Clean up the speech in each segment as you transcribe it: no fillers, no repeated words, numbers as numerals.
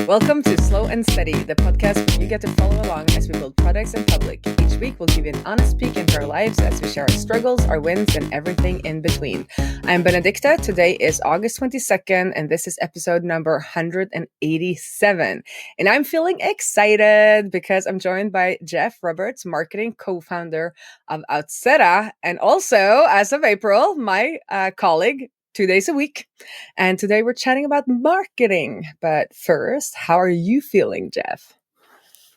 Welcome to Slow and Steady, the podcast where you get to follow along as we build products in public. Each week, we'll give you an honest peek into our lives as we share our struggles, our wins, and everything in between. I'm Benedicte. Today is August 22nd, and this is episode number 187. And I'm feeling excited because I'm joined by Geoff Roberts, marketing co-founder of Outseta, and also, as of April, my colleague, 2 days a week. And today we're chatting about marketing. But first, how are you feeling, Geoff?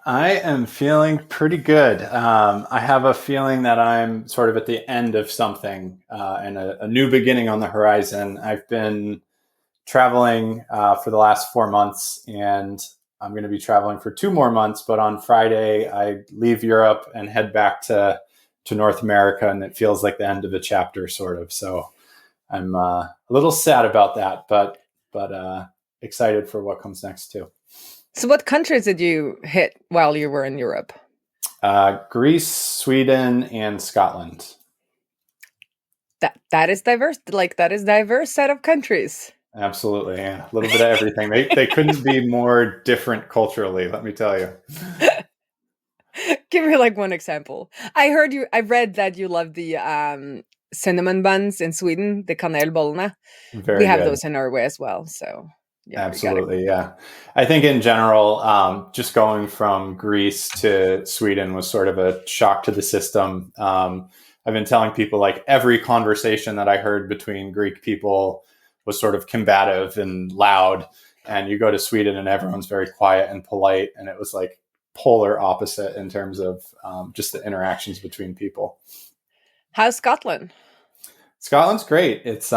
I am feeling pretty good. I have a feeling that I'm sort of at the end of something and a new beginning on the horizon. I've been traveling for the last 4 months, and I'm going to be traveling for 2 more months. But on Friday, I leave Europe and head back to North America, and it feels like the end of a chapter, sort of. So I'm a little sad about that, but excited for what comes next too. So what countries did you hit while you were in Europe? Greece, Sweden, and Scotland. That is diverse. That is diverse set of countries. Absolutely, yeah. A little bit of everything. They couldn't be more different culturally, let me tell you. Give me one example. I read that you love the cinnamon buns in Sweden, the kanelbollene. We have those in Norway as well. So yeah, absolutely, yeah. I think in general, just going from Greece to Sweden was sort of a shock to the system. I've been telling people every conversation that I heard between Greek people was sort of combative and loud, and you go to Sweden and everyone's very quiet and polite, and it was polar opposite in terms of just the interactions between people. How's Scotland? Scotland's great. It's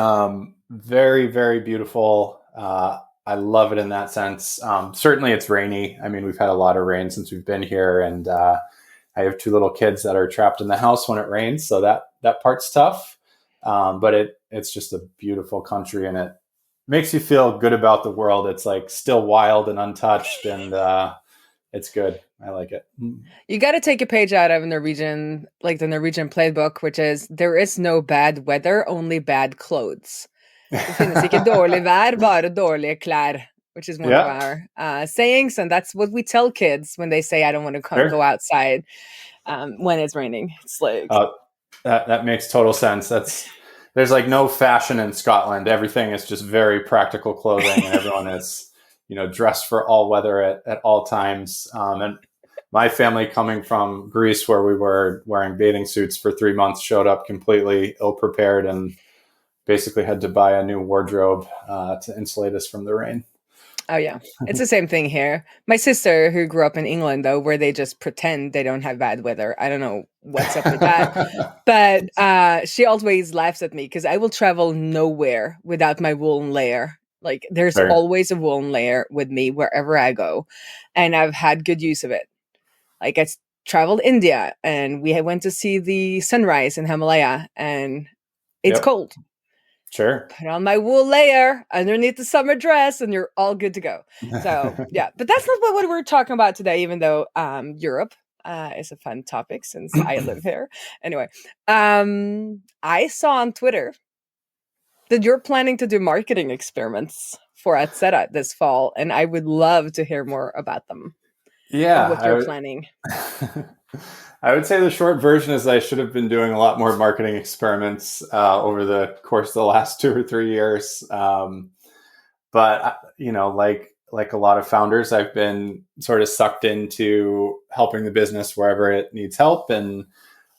very, very beautiful. I love it in that sense. Certainly it's rainy. I mean, we've had a lot of rain since we've been here, and I have 2 little kids that are trapped in the house when it rains. So that part's tough. But it's just a beautiful country, and it makes you feel good about the world. It's still wild and untouched, and it's good. I like it. You got to take a page out of Norwegian, the Norwegian playbook, which is there is no bad weather, only bad clothes. Det finnes ikke dårlig vær, bare dårlige klær, which is one of our sayings. And that's what we tell kids when they say, I don't want to go outside when it's raining. It's that makes total sense. There's no fashion in Scotland. Everything is just very practical clothing, and everyone is dressed for all weather at all times. And my family, coming from Greece, where we were wearing bathing suits for 3 months, showed up completely ill-prepared and basically had to buy a new wardrobe to insulate us from the rain. Oh, yeah. It's the same thing here. My sister, who grew up in England, though, where they just pretend they don't have bad weather. I don't know what's up with that. But she always laughs at me because I will travel nowhere without my woolen layer. There's always a woolen layer with me wherever I go. And I've had good use of it. I traveled India, and we went to see the sunrise in Himalaya, and it's cold. Sure. Put on my wool layer underneath the summer dress, and you're all good to go. So, yeah. But that's not what we're talking about today, even though Europe is a fun topic since I live here. Anyway, I saw on Twitter that you're planning to do marketing experiments for Outseta this fall, and I would love to hear more about them. Yeah. What you're planning. I would say the short version is I should have been doing a lot more marketing experiments over the course of the last 2 or 3 years. But, like a lot of founders, I've been sort of sucked into helping the business wherever it needs help. And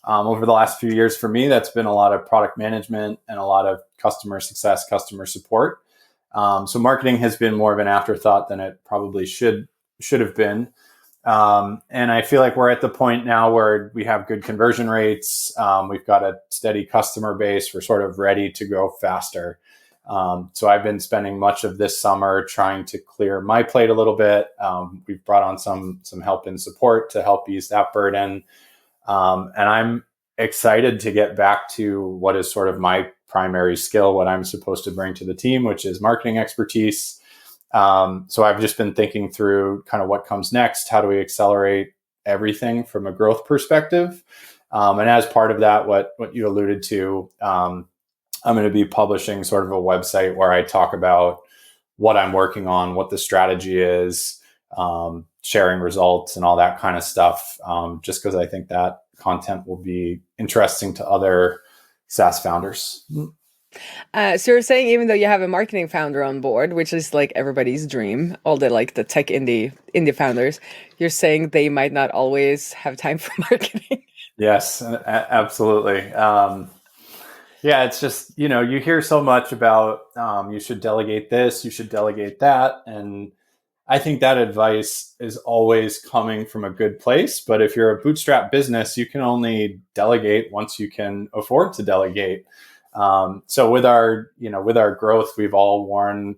over the last few years, for me, that's been a lot of product management and a lot of customer success, customer support. So marketing has been more of an afterthought than it probably should have been. And I feel like we're at the point now where we have good conversion rates. We've got a steady customer base. We're sort of ready to go faster. So I've been spending much of this summer trying to clear my plate a little bit. We've brought on some help and support to help ease that burden. And I'm excited to get back to what is sort of my primary skill, what I'm supposed to bring to the team, which is marketing expertise. So I've just been thinking through kind of what comes next. How do we accelerate everything from a growth perspective? And as part of that, what you alluded to, I'm going to be publishing sort of a website where I talk about what I'm working on, what the strategy is, sharing results and all that kind of stuff, just because I think that content will be interesting to other SaaS founders. So you're saying even though you have a marketing founder on board, which is like everybody's dream, all the like the tech indie founders, you're saying they might not always have time for marketing. Yes, absolutely. Yeah, it's just, you hear so much about you should delegate this, you should delegate that. And I think that advice is always coming from a good place. But if you're a bootstrap business, you can only delegate once you can afford to delegate. So with our growth, we've all worn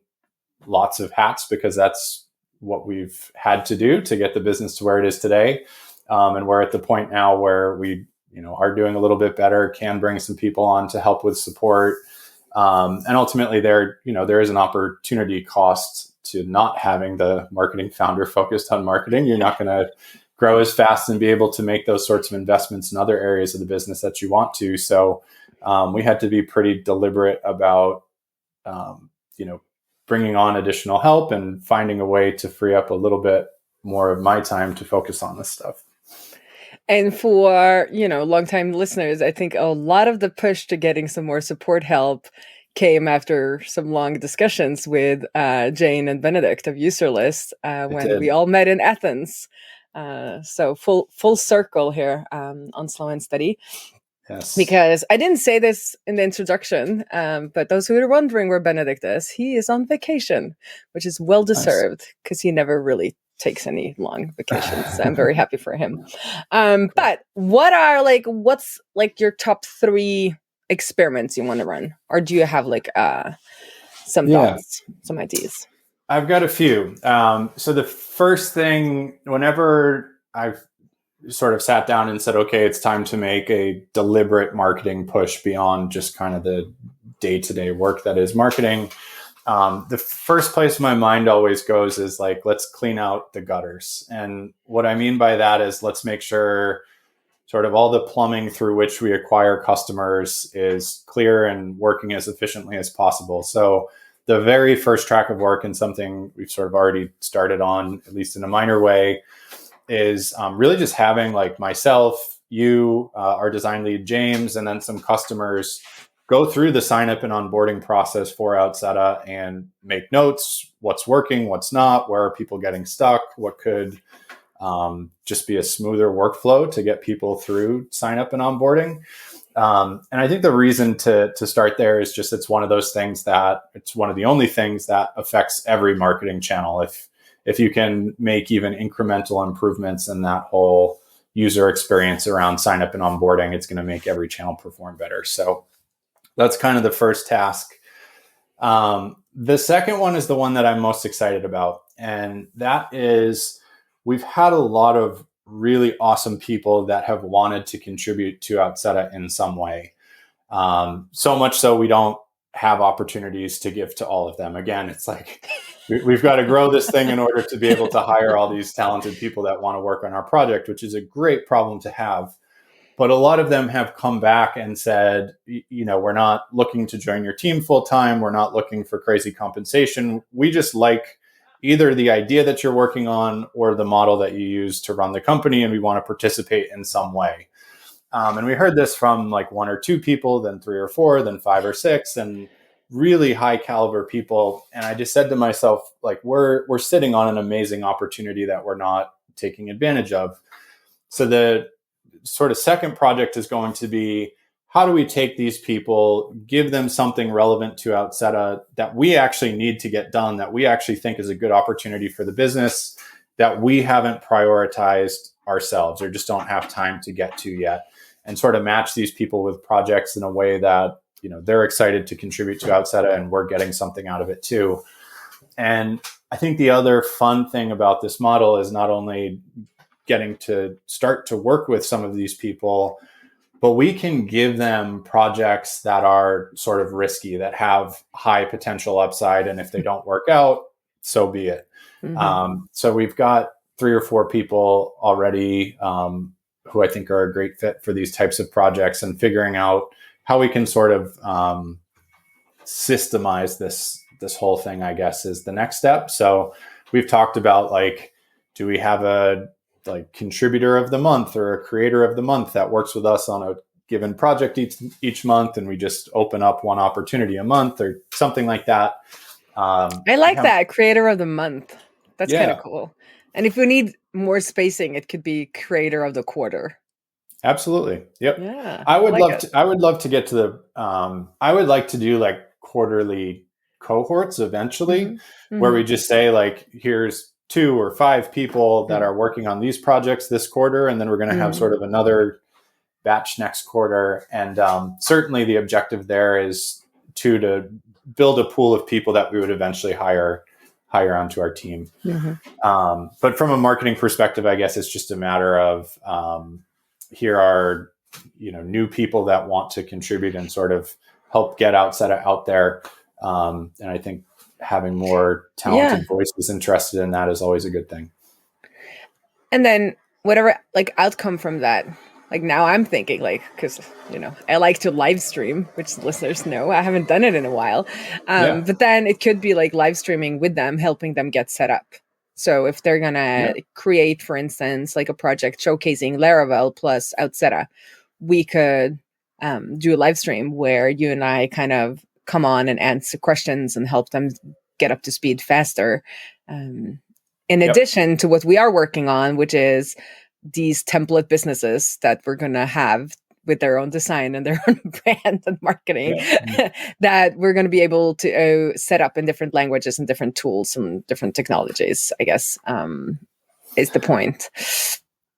lots of hats because that's what we've had to do to get the business to where it is today. And we're at the point now where we, are doing a little bit better, can bring some people on to help with support. And ultimately there is an opportunity cost to not having the marketing founder focused on marketing. You're not going to grow as fast and be able to make those sorts of investments in other areas of the business that you want to. So we had to be pretty deliberate about, bringing on additional help and finding a way to free up a little bit more of my time to focus on this stuff. And for, longtime listeners, I think a lot of the push to getting some more support help came after some long discussions with Jane and Benedict of Userlist when we all met in Athens. So full circle here on Slow and Steady. Yes. Because I didn't say this in the introduction, but those who are wondering where Benedict is, he is on vacation, which is well-deserved because he never really takes any long vacations. So I'm very happy for him. But what's your top 3 experiments you want to run? Or do you have some thoughts, some ideas? I've got a few. So the first thing, whenever I've sort of sat down and said, okay, it's time to make a deliberate marketing push beyond just kind of the day-to-day work that is marketing. The first place my mind always goes is let's clean out the gutters. And what I mean by that is let's make sure sort of all the plumbing through which we acquire customers is clear and working as efficiently as possible. So the very first track of work, and something we've sort of already started on, at least in a minor way, is really just having myself, you, our design lead, James, and then some customers go through the sign up and onboarding process for Outseta and make notes, what's working, what's not, where are people getting stuck, what could just be a smoother workflow to get people through sign up and onboarding. And I think the reason to start there is just it's one of those things that it's one of the only things that affects every marketing channel. If you can make even incremental improvements in that whole user experience around sign up and onboarding, it's going to make every channel perform better. So that's kind of the first task. The second one is the one that I'm most excited about. And that is we've had a lot of really awesome people that have wanted to contribute to Outseta in some way. So much so we don't have opportunities to give to all of them. Again, it's we've got to grow this thing in order to be able to hire all these talented people that want to work on our project, which is a great problem to have. But a lot of them have come back and said, we're not looking to join your team full time. We're not looking for crazy compensation. We just like either the idea that you're working on or the model that you use to run the company, and we want to participate in some way. And we heard this from 1 or 2 people, then 3 or 4, then 5 or 6, and really high caliber people. And I just said to myself, we're sitting on an amazing opportunity that we're not taking advantage of. So the sort of second project is going to be, how do we take these people, give them something relevant to Outseta that we actually need to get done, that we actually think is a good opportunity for the business, that we haven't prioritized ourselves or just don't have time to get to yet, and sort of match these people with projects in a way that they're excited to contribute to Outseta and we're getting something out of it too. And I think the other fun thing about this model is not only getting to start to work with some of these people, but we can give them projects that are sort of risky, that have high potential upside. And if they don't work out, so be it. Mm-hmm. So we've got 3 or 4 people already who I think are a great fit for these types of projects, and figuring out how we can sort of systemize this whole thing, I guess, is the next step. So we've talked about do we have a like contributor of the month or a creator of the month that works with us on a given project each month, and we just open up one opportunity a month or something like that. I like that, creator of the month. That's kind of Yeah, cool. And if we need more spacing, it could be creator of the quarter. absolutely. Yep. Yeah, I I would like love it. to. I would love to get to the. I would like to do like quarterly cohorts eventually, where we just say like, here's 2 or 5 people that are working on these projects this quarter, and then we're going to have sort of another batch next quarter. And certainly the objective there is to build a pool of people that we would eventually hire onto our team. But from a marketing perspective, I guess it's just a matter of here are new people that want to contribute and sort of help get Outseta out there. And I think having more talented voices interested in that is always a good thing. And then whatever like outcome from that, like now I'm thinking like, because I like to live stream, which listeners know I haven't done it in a while, but then it could be like live streaming with them, helping them get set up. So if they're gonna create, for instance, like a project showcasing Laravel plus Outseta, we could do a live stream where you and I kind of come on and answer questions and help them get up to speed faster. In addition to what we are working on, which is these template businesses that we're going to have with their own design and their own brand and marketing that we're going to be able to set up in different languages and different tools and different technologies, I guess, is the point.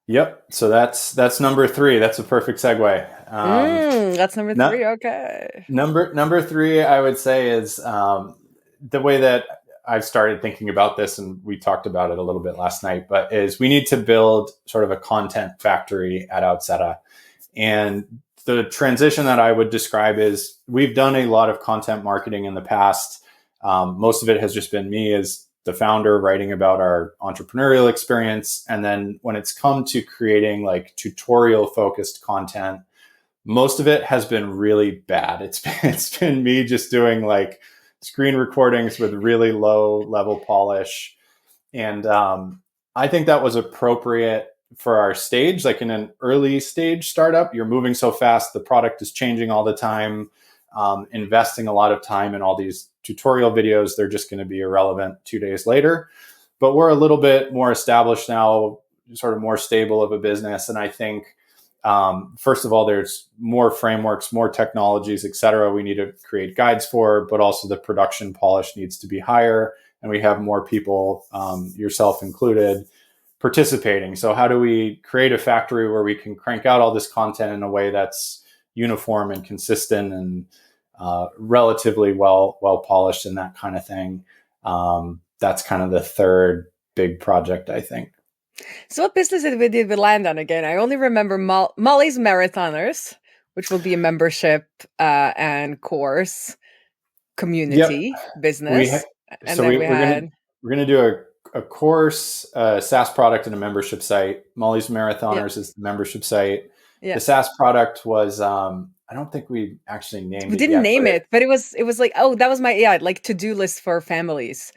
Yep. So that's number 3. That's a perfect segue. That's number 3. Okay. Number 3, I would say, is the way that I've started thinking about this, and we talked about it a little bit last night, but is we need to build sort of a content factory at Outseta. And the transition that I would describe is we've done a lot of content marketing in the past. Most of it has just been me as the founder writing about our entrepreneurial experience. And then when it's come to creating like tutorial focused content, most of it has been really bad. It's been me just doing like screen recordings with really low level polish. And I think that was appropriate for our stage. Like in an early stage startup, you're moving so fast, the product is changing all the time, investing a lot of time in all these tutorial videos, they're just going to be irrelevant 2 days later. But we're a little bit more established now, sort of more stable of a business. And I think, first of all, there's more frameworks, more technologies, et cetera, we need to create guides for, but also the production polish needs to be higher. And we have more people, yourself included, participating. So how do we create a factory where we can crank out all this content in a way that's uniform and consistent and relatively well polished and that kind of thing? That's kind of the third big project, I think. So what business did we land on again? I only remember Molly's Marathoners, which will be a membership and course community business. We're gonna do a course, a SaaS product, and a membership site. Molly's Marathoners is the membership site. The SaaS product was I don't think we actually named it. We didn't name it, but it was like, oh, that was my like to-do list for families.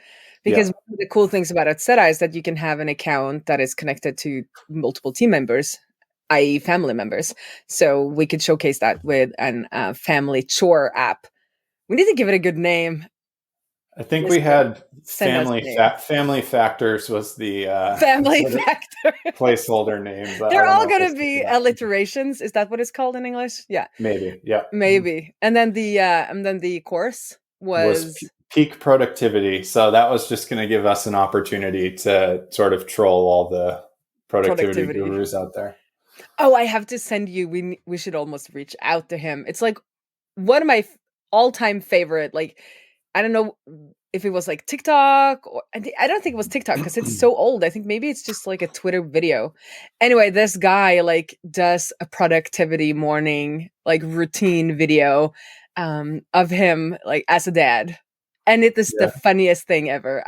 Because one of the cool things about Outseta is that you can have an account that is connected to multiple team members, i.e. family members. So we could showcase that with a family chore app. We need to give it a good name. I think we had family factors was the family factor placeholder name. But they're all going to be alliterations. Is that what it's called in English? Yeah, maybe. Yeah, maybe. And then the course was peak productivity. So that was just going to give us an opportunity to sort of troll all the productivity gurus out there. Oh, I have to send you. We should almost reach out to him. It's like one of my all-time favorite. Like, I don't know if it was like TikTok or I don't think it was TikTok because it's so old. I think maybe it's just like a Twitter video. Anyway, this guy like does a productivity morning like routine video of him like as a dad. And it is the funniest thing ever.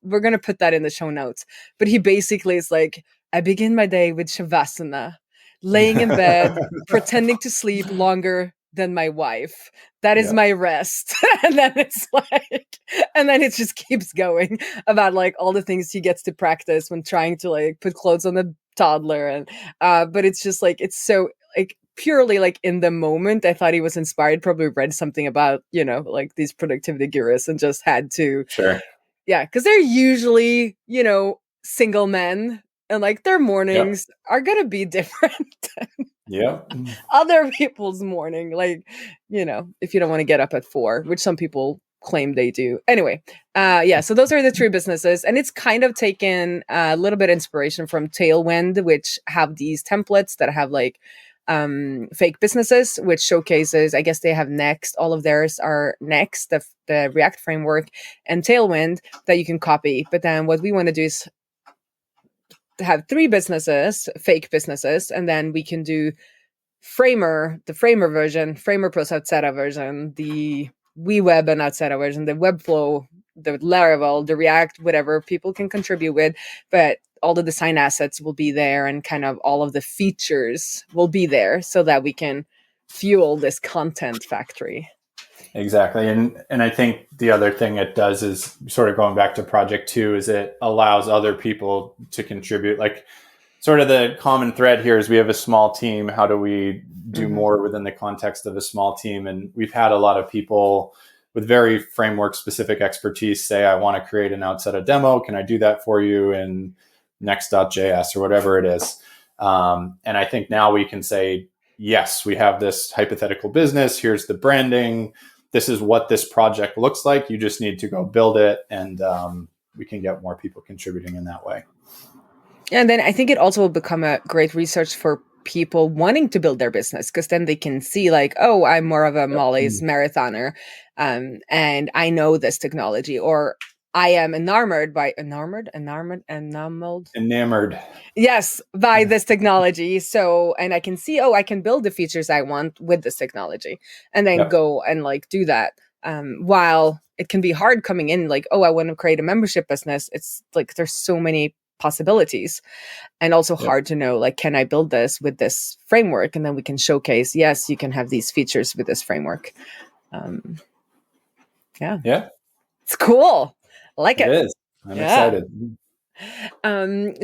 We're gonna put that in the show notes. But he basically is like, I begin my day with Shavasana, laying in bed, pretending to sleep longer than my wife. That is Yeah. my rest. And then it's like, and then it just keeps going about like all the things he gets to practice when trying to like put clothes on the toddler. And but it's just like, it's so like purely like in the moment. I thought he was inspired, probably read something about, you know, like these productivity gurus and just had to, Sure. yeah, because they're usually, you know, single men, and like their Yep. mornings are gonna be different than Yep. other people's morning. Like, you know, if you don't want to get up at 4, which some people claim they do. Anyway, yeah, so those are the 3 businesses. And it's kind of taken a little bit inspiration from Tailwind, which have these templates that have like fake businesses, which showcases, I guess they have Next, all of theirs are Next, the React framework, and Tailwind that you can copy. But then what we want to do is have 3 businesses, fake businesses, and then we can do Framer, the Framer version, Framer plus Outseta version, the WeWeb and Outseta version, the Webflow, the Laravel, the React, whatever people can contribute with, but all the design assets will be there and kind of all of the features will be there so that we can fuel this content factory. Exactly. And I think the other thing it does is sort of going back to project 2 is it allows other people to contribute. Like sort of the common thread here is we have a small team. How do we do more within the context of a small team? And we've had a lot of people with very framework specific expertise say, I want to create an Outseta demo. Can I do that for you in next.js or whatever it is? And I think now we can say, yes, we have this hypothetical business. Here's the branding. This is what this project looks like. You just need to go build it. And we can get more people contributing in that way. And then I think it also will become a great research for people wanting to build their business, because then they can see like, oh, I'm more of a Molly's marathoner, and I know this technology, or I am enamored, yes, by this technology. So, and I can see, oh, I can build the features I want with this technology, and then go and like do that. While it can be hard coming in, like, oh, I want to create a membership business. It's like there's so many possibilities, and also hard to know, like, can I build this with this framework? And then we can showcase, yes, you can have these features with this framework. Yeah, it's cool. I like it. It is. I'm excited.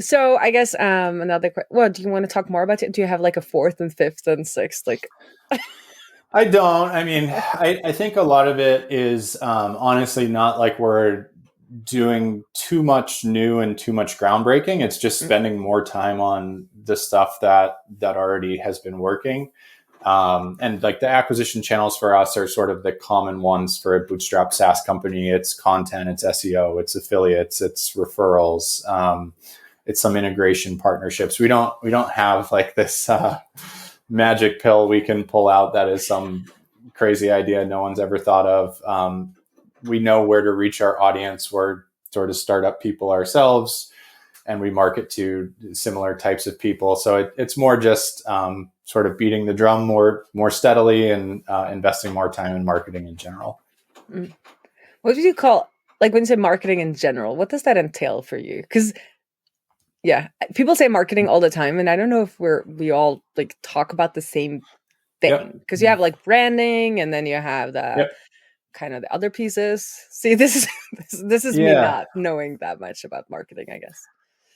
So I guess another well, do you want to talk more about it? Do you have like a 4th and 5th and 6th? Like, I don't. I mean, I think a lot of it is honestly not like we're doing too much new and too much groundbreaking. It's just spending more time on the stuff that already has been working. And like the acquisition channels for us are sort of the common ones for a bootstrap SaaS company. It's content, it's SEO, it's affiliates, it's referrals, it's some integration partnerships. We don't have like this magic pill we can pull out that is some crazy idea no one's ever thought of. We know where to reach our audience. We're sort of startup people ourselves, and we market to similar types of people. So it's more just sort of beating the drum more steadily and investing more time in marketing in general. What do you call, like, when you say marketing in general, what does that entail for you? Because yeah, people say marketing all the time, and I don't know if we all like talk about the same thing, because you have like branding, and then you have the kind of the other pieces. See, this is me not knowing that much about marketing, I guess.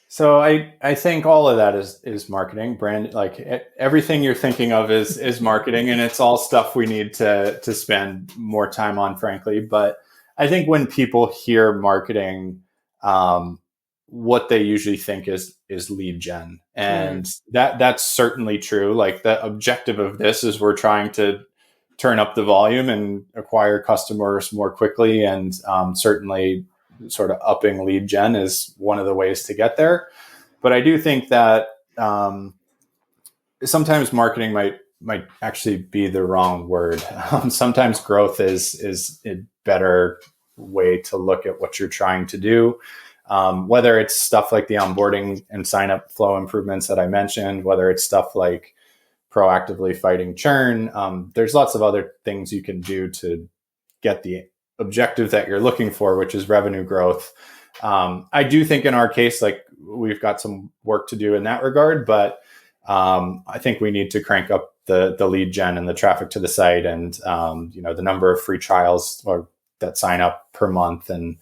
So I think all of that is marketing. Brand, like everything you're thinking of is marketing, and it's all stuff we need to spend more time on, frankly. But I think when people hear marketing, what they usually think is lead gen, and that's certainly true. Like the objective of this is we're trying to turn up the volume and acquire customers more quickly, and certainly sort of upping lead gen is one of the ways to get there. But I do think that sometimes marketing might actually be the wrong word. Sometimes growth is a better way to look at what you're trying to do. Whether it's stuff like the onboarding and sign up flow improvements that I mentioned, whether it's stuff like proactively fighting churn, there's lots of other things you can do to get the objective that you're looking for, which is revenue growth. I do think in our case, like we've got some work to do in that regard, but I think we need to crank up the lead gen and the traffic to the site, and the number of free trials or that sign up per month, and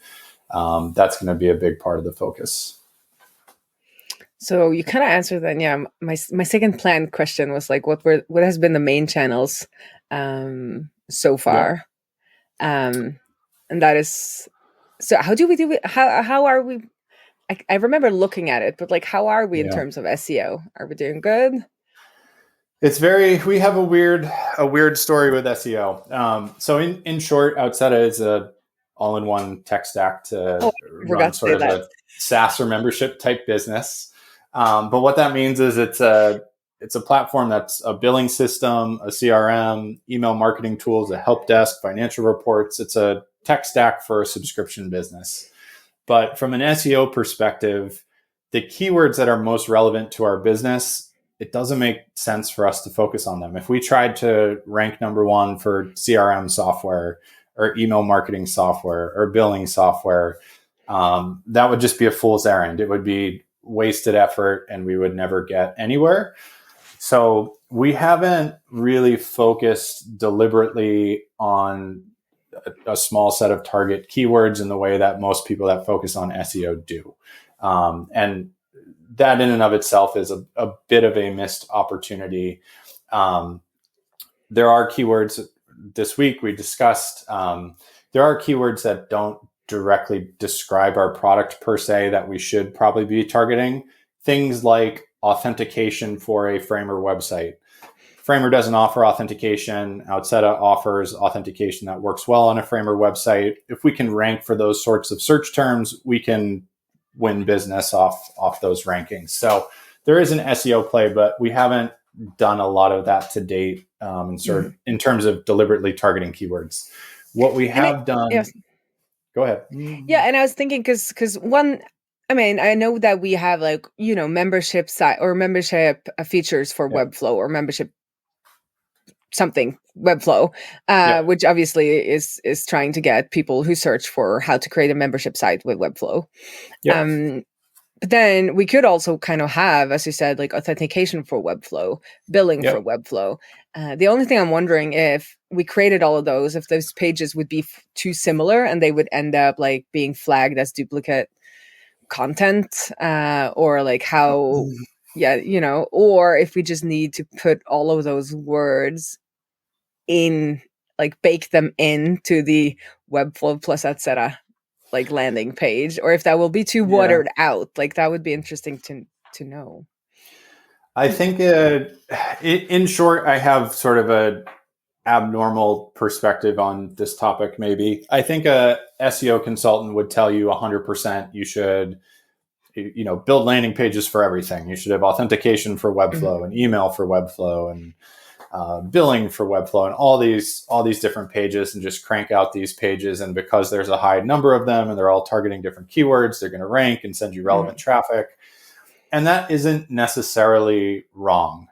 that's going to be a big part of the focus. So you kind of answered then. Yeah, my second planned question was like, what has been the main channels so far, and that is. So how do we do it? How are we? I remember looking at it, but like, how are we in terms of SEO? Are we doing good? We have a weird story with SEO. So in short, Outseta is a all-in-one tech stack to run sort of a SaaS or membership type business. But what that means is it's a platform that's a billing system, a CRM, email marketing tools, a help desk, financial reports. It's a tech stack for a subscription business. But from an SEO perspective, the keywords that are most relevant to our business, it doesn't make sense for us to focus on them. If we tried to rank number one for CRM software or email marketing software or billing software, that would just be a fool's errand. It would be wasted effort and we would never get anywhere. So we haven't really focused deliberately on a small set of target keywords in the way that most people that focus on SEO do. And that in and of itself is a bit of a missed opportunity. There are keywords this week we discussed. There are keywords that don't directly describe our product per se that we should probably be targeting. Things like authentication for a Framer website. Framer doesn't offer authentication. Outseta offers authentication that works well on a Framer website. If we can rank for those sorts of search terms, we can win business off those rankings. So there is an SEO play, but we haven't done a lot of that to date in terms of deliberately targeting keywords. What we have done... Yes. Go ahead. Yeah, and I was thinking because one... I mean, I know that we have like, membership site or membership features for Webflow or membership something Webflow, which obviously is trying to get people who search for how to create a membership site with Webflow. But then we could also kind of have, as you said, like authentication for Webflow, billing for Webflow. The only thing I'm wondering, if we created all of those, if those pages would be too similar and they would end up like being flagged as duplicate content, or like how, or if we just need to put all of those words in, like bake them into the Webflow plus Outseta like landing page, or if that will be too watered out. Like that would be interesting to know. I think in short, I have sort of a abnormal perspective on this topic. Maybe I think a SEO consultant would tell you 100% you should build landing pages for everything. You should have authentication for Webflow and email for Webflow and billing for Webflow and all these different pages, and just crank out these pages. And because there's a high number of them and they're all targeting different keywords, they're going to rank and send you relevant traffic. And that isn't necessarily wrong.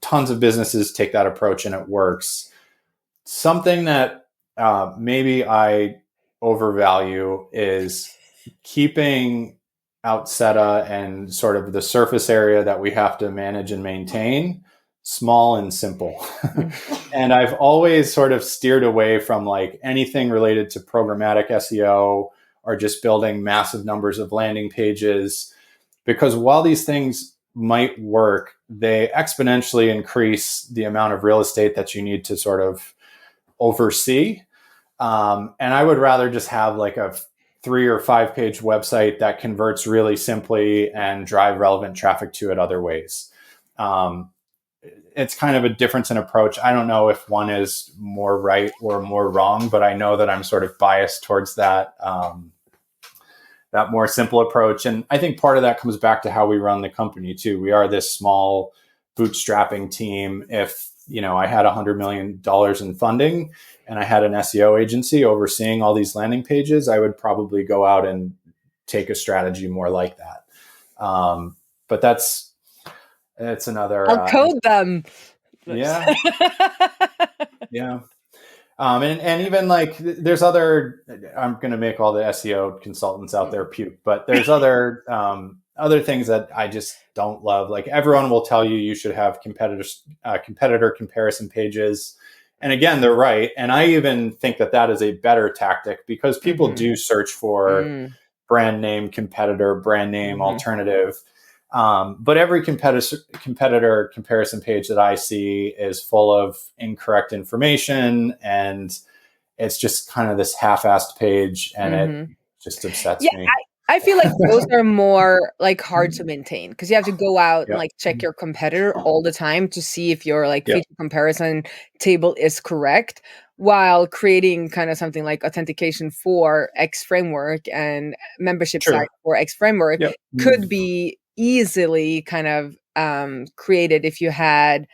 Tons of businesses take that approach and it works. Something that maybe I overvalue is keeping Outseta and sort of the surface area that we have to manage and maintain small and simple. And I've always sort of steered away from like anything related to programmatic SEO or just building massive numbers of landing pages, because while these things might work, they exponentially increase the amount of real estate that you need to sort of oversee. And I would rather just have like a 3 or 5 page website that converts really simply and drive relevant traffic to it other ways. It's kind of a difference in approach. I don't know if one is more right or more wrong, but I know that I'm sort of biased towards that more simple approach. And I think part of that comes back to how we run the company too. We are this small bootstrapping team. If, I had $100 million in funding and I had an SEO agency overseeing all these landing pages, I would probably go out and take a strategy more like that. But it's another... I'll code them. Yeah. Yeah. And even like there's other... I'm going to make all the SEO consultants out there puke, but there's other other things that I just don't love. Like everyone will tell you you should have competitor comparison pages. And again, they're right. And I even think that that is a better tactic because people do search for brand name competitor, brand name alternative. But every competitor comparison page that I see is full of incorrect information, and it's just kind of this half-assed page, and it just upsets me. I feel like those are more like hard to maintain because you have to go out and like check your competitor all the time to see if your like feature comparison table is correct, while creating kind of something like authentication for X framework and membership site for X framework could be easily kind of created if you had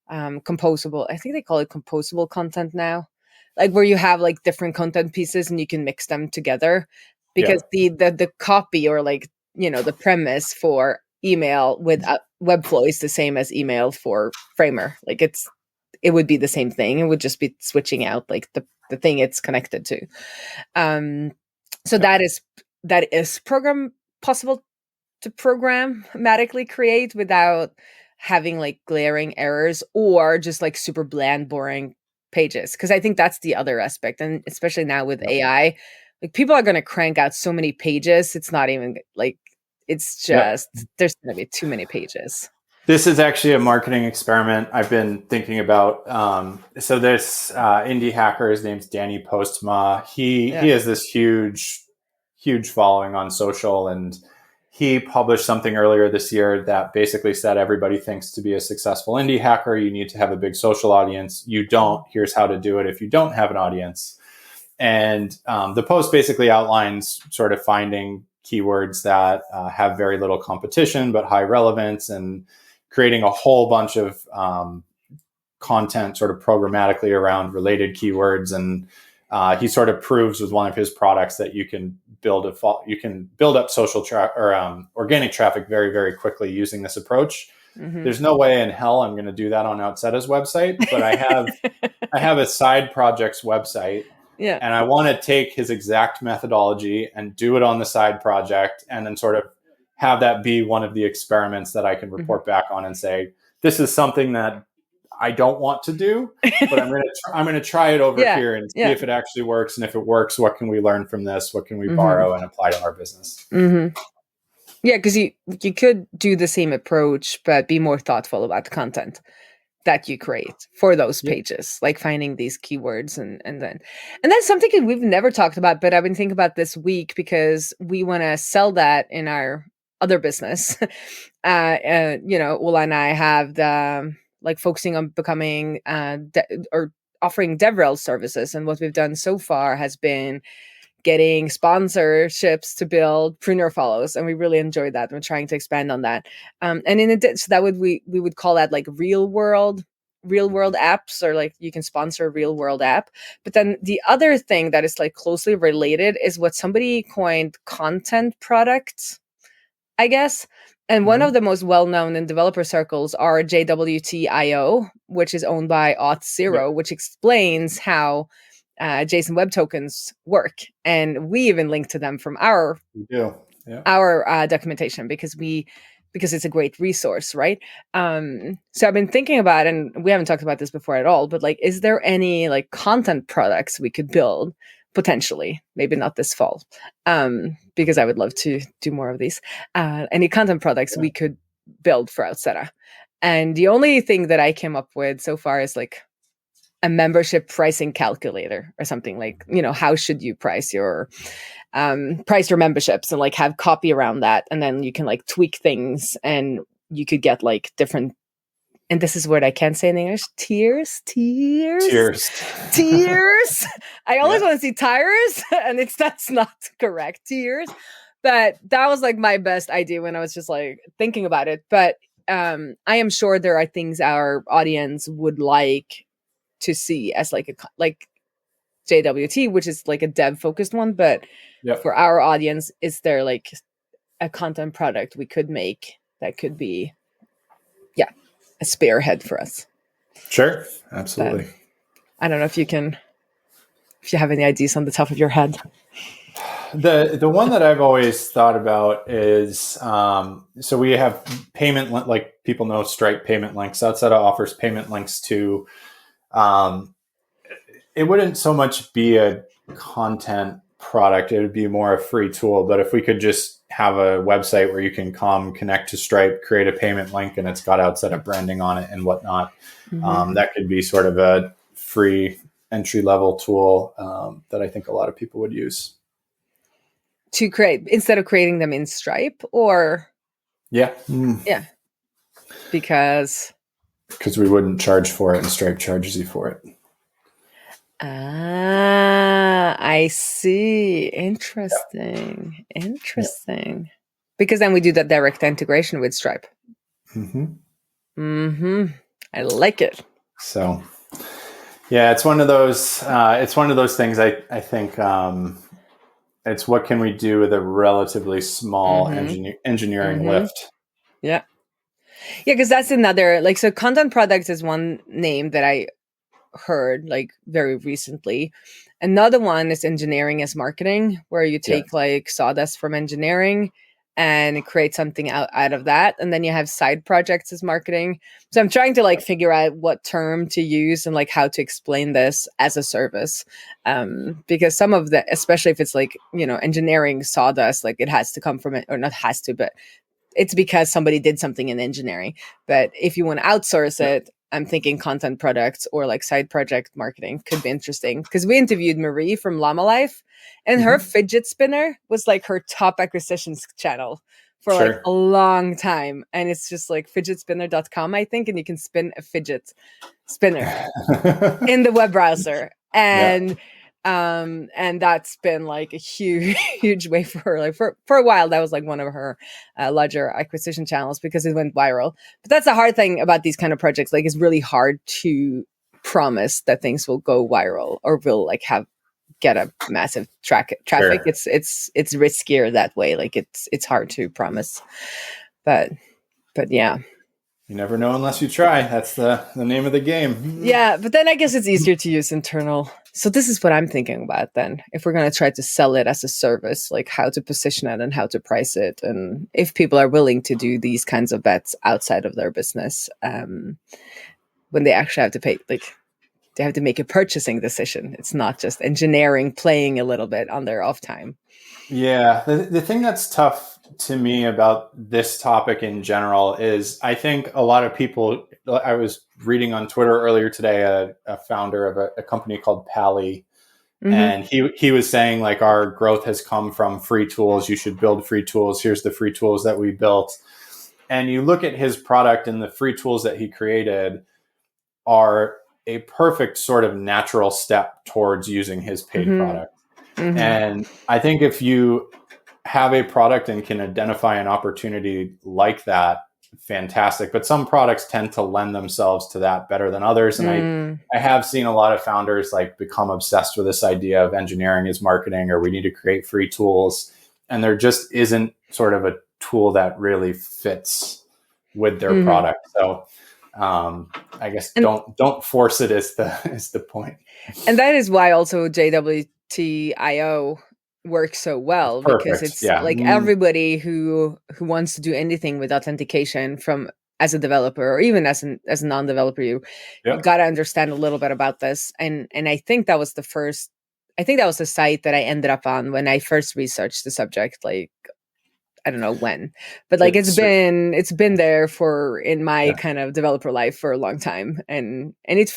composable. I think they call it composable content now, like where you have like different content pieces and you can mix them together. Because the copy or like, you know, the premise for email with Webflow is the same as email for Framer. Like it would be the same thing. It would just be switching out like the thing it's connected to. So that is possible to programmatically create without having like glaring errors or just like super bland, boring pages. Because I think that's the other aspect, and especially now with AI. Like people are going to crank out so many pages. It's not even like, it's just, there's going to be too many pages. This is actually a marketing experiment I've been thinking about. So this indie hacker, his name's Danny Postma. He has this huge following on social, and he published something earlier this year that basically said everybody thinks to be a successful indie hacker, you need to have a big social audience. You don't. Here's how to do it if you don't have an audience. And the post basically outlines sort of finding keywords that have very little competition but high relevance, and creating a whole bunch of content sort of programmatically around related keywords. And he sort of proves with one of his products that you can build up social or organic traffic very, very quickly using this approach. There's no way in hell I'm going to do that on Outseta's website, but I have a side project's website. Yeah. And I want to take his exact methodology and do it on the side project, and then sort of have that be one of the experiments that I can report back on and say, this is something that I don't want to do, but I'm going to try it over here and see if it actually works. And if it works, what can we learn from this? What can we borrow and apply to our business? Yeah, because you could do the same approach, but be more thoughtful about the content that you create for those pages, like finding these keywords and that's something we've never talked about, but I've been thinking about this week because we want to sell that in our other business. You know, Ola and I have the like focusing on becoming or offering DevRel services, and what we've done so far has been getting sponsorships to build pruner follows, and we really enjoyed that. We're trying to expand on that, and in addition, so that we would call that like real world apps, or like you can sponsor a real world app. But then the other thing that is like closely related is what somebody coined content products, I guess. And one of the most well-known in developer circles are JWT.io, which is owned by Auth0, which explains how JSON Web Tokens work, and we even link to them from our documentation because it's a great resource, right? So I've been thinking about, and we haven't talked about this before at all, but like, is there any like content products we could build potentially? Maybe not this fall, because I would love to do more of these. Any content products we could build for Outseta, and the only thing that I came up with so far is like a membership pricing calculator or something, like, you know, how should you price your memberships, and like have copy around that, and then you can like tweak things, and you could get like different, and this is what I can't say in English, tiers. I always want to see tires, and that's not correct, tiers. But that was like my best idea when I was just like thinking about it. But I am sure there are things our audience would like to see as like JWT, which is like a dev focused one, but for our audience, is there like a content product we could make that could be a spearhead for us? Sure, absolutely. I don't know if you have any ideas on the top of your head. The one that I've always thought about is so we have like people know Stripe payment links. Outseta offers payment links to. It wouldn't so much be a content product; it would be more a free tool. But if we could just have a website where you can come connect to Stripe, create a payment link, and it's got Outseta branding on it and whatnot, that could be sort of a free entry level tool that I think a lot of people would use. To create instead of creating them in Stripe, or yeah, because we wouldn't charge for it, and Stripe charges you for it. I see. Interesting. Yeah. Interesting. Yeah. Because then we do that direct integration with Stripe. I like it. So, yeah, it's one of those. It's one of those things. I think it's what can we do with a relatively small engineering lift. Yeah, because that's another so content products is one name that I heard like very recently. Another one is engineering as marketing, where you take like sawdust from engineering and create something out of that, and then you have side projects as marketing. So I'm trying to like figure out what term to use and like how to explain this as a service, because some of the, especially if it's like engineering sawdust, like it has to come from it, or not has to, but it's because somebody did something in engineering. But if you want to outsource it, I'm thinking content products or like side project marketing could be interesting, because we interviewed Marie from Llama Life, and her fidget spinner was like her top acquisitions channel for like a long time. And it's just like fidgetspinner.com, I think, and you can spin a fidget spinner in the web browser. And that's been like a huge way for her. Like for a while, that was like one of her larger acquisition channels because it went viral. But that's the hard thing about these kind of projects. Like it's really hard to promise that things will go viral or will like get a massive traffic. It's riskier that way. Like it's hard to promise. But yeah. You never know unless you try. That's the name of the game. Yeah, but then I guess it's easier to use internal. So this is what I'm thinking about then. If we're going to try to sell it as a service, like how to position it and how to price it. And if people are willing to do these kinds of bets outside of their business, when they actually have to pay, like they have to make a purchasing decision. It's not just engineering playing a little bit on their off time. Yeah. The thing that's tough to me about this topic in general is I think a lot of people, I was reading on Twitter earlier today, a founder of a company called Pally, and he was saying like our growth has come from free tools. You should build free tools. Here's the free tools that we built. And you look at his product, and the free tools that he created are a perfect sort of natural step towards using his paid product. And I think if you have a product and can identify an opportunity like that, fantastic. But some products tend to lend themselves to that better than others. And I have seen a lot of founders like become obsessed with this idea of engineering as marketing, or we need to create free tools. And there just isn't sort of a tool that really fits with their product. So I guess don't force it is the point. And that is why also JWT.io works so well, because it's like everybody who wants to do anything with authentication from as a developer or even as a non-developer, you got to understand a little bit about this. And I think that was the site that I ended up on when I first researched the subject, like I don't know when, but like it's been there for in my kind of developer life for a long time. And it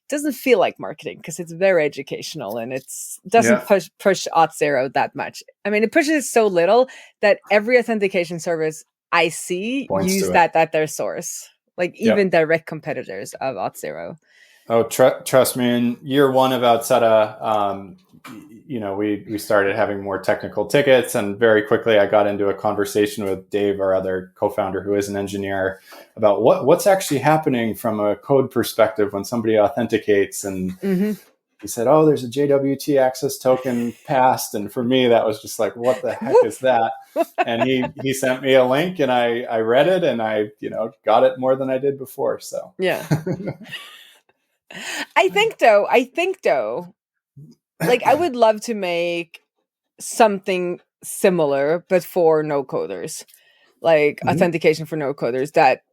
doesn't feel like marketing because it's very educational, and it doesn't push Auth0 that much. I mean, it pushes so little that every authentication service I see use that at their source, like even direct competitors of Auth0. Oh, trust me. In year one of Outseta, we started having more technical tickets, and very quickly I got into a conversation with Dave, our other co-founder, who is an engineer, about what's actually happening from a code perspective when somebody authenticates. And he said, "Oh, there's a JWT access token passed," and for me that was just like, "What the heck is that?" And he sent me a link, and I read it, and I got it more than I did before. So yeah. I think though, like I would love to make something similar, but for no coders, like authentication for no coders, that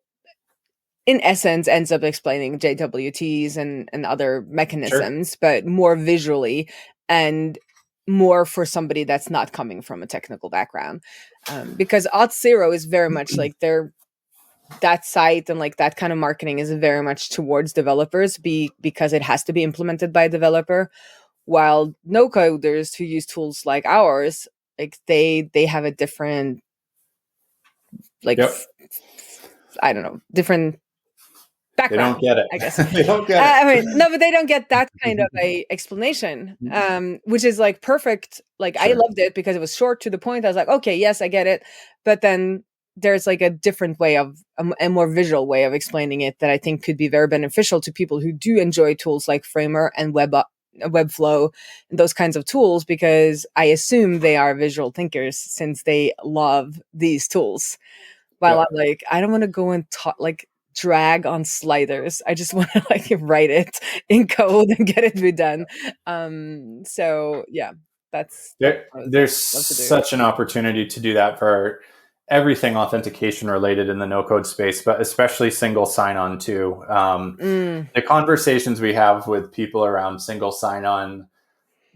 in essence ends up explaining JWTs and other mechanisms, but more visually and more for somebody that's not coming from a technical background. Because Auth0 is very much like that site and like that kind of marketing is very much towards developers because it has to be implemented by a developer, while no coders who use tools like ours, like they have a different, like, I don't know, different background. They don't get it. I guess They don't get it. I mean, no, but they don't get that kind of a explanation, which is like perfect. Like I loved it because it was short, to the point. I was like, okay, yes, I get it. But then there's like a different way of a more visual way of explaining it that I think could be very beneficial to people who do enjoy tools like Framer and Webflow and those kinds of tools, because I assume they are visual thinkers since they love these tools. While I'm like, I don't want to go and drag on sliders. I just want to like write it in code and get it be done. So yeah, there's such an opportunity to do that for everything authentication related in the no code space, but especially single sign-on too. The conversations we have with people around single sign-on,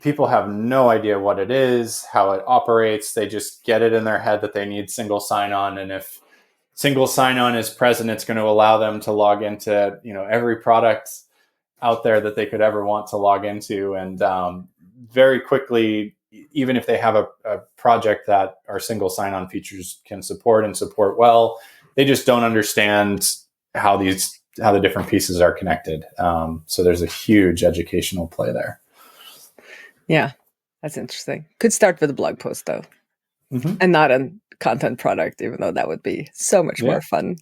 people have no idea what it is, how it operates. They just get it in their head that they need single sign-on, and if single sign-on is present, it's going to allow them to log into, every product out there that they could ever want to log into. And very quickly, even if they have a project that our single sign-on features can support and support well, they just don't understand how the different pieces are connected. So there's a huge educational play there. Yeah, that's interesting. Could start with a blog post though, and not a content product, even though that would be so much more fun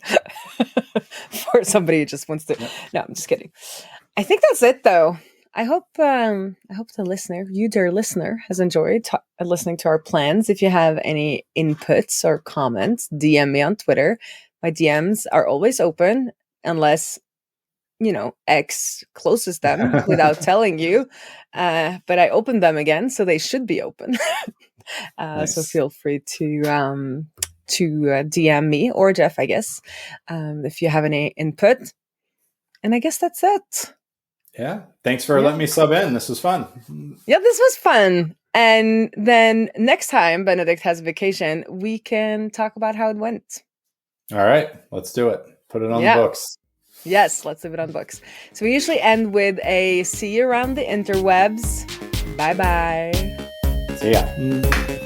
for somebody who just wants to. No, I'm just kidding. I think that's it though. I hope the listener, you dear listener, has enjoyed listening to our plans. If you have any inputs or comments, DM me on Twitter. My DMs are always open, unless X closes them without telling you. But I opened them again, so they should be open. Nice. So feel free to DM me or Geoff, I guess, if you have any input. And I guess that's it. Yeah. Thanks for letting me sub in. This was fun. Yeah, this was fun. And then next time Benedict has a vacation, we can talk about how it went. All right. Let's do it. Put it on the books. Yes, let's leave it on books. So we usually end with a see you around the interwebs. Bye-bye. See ya.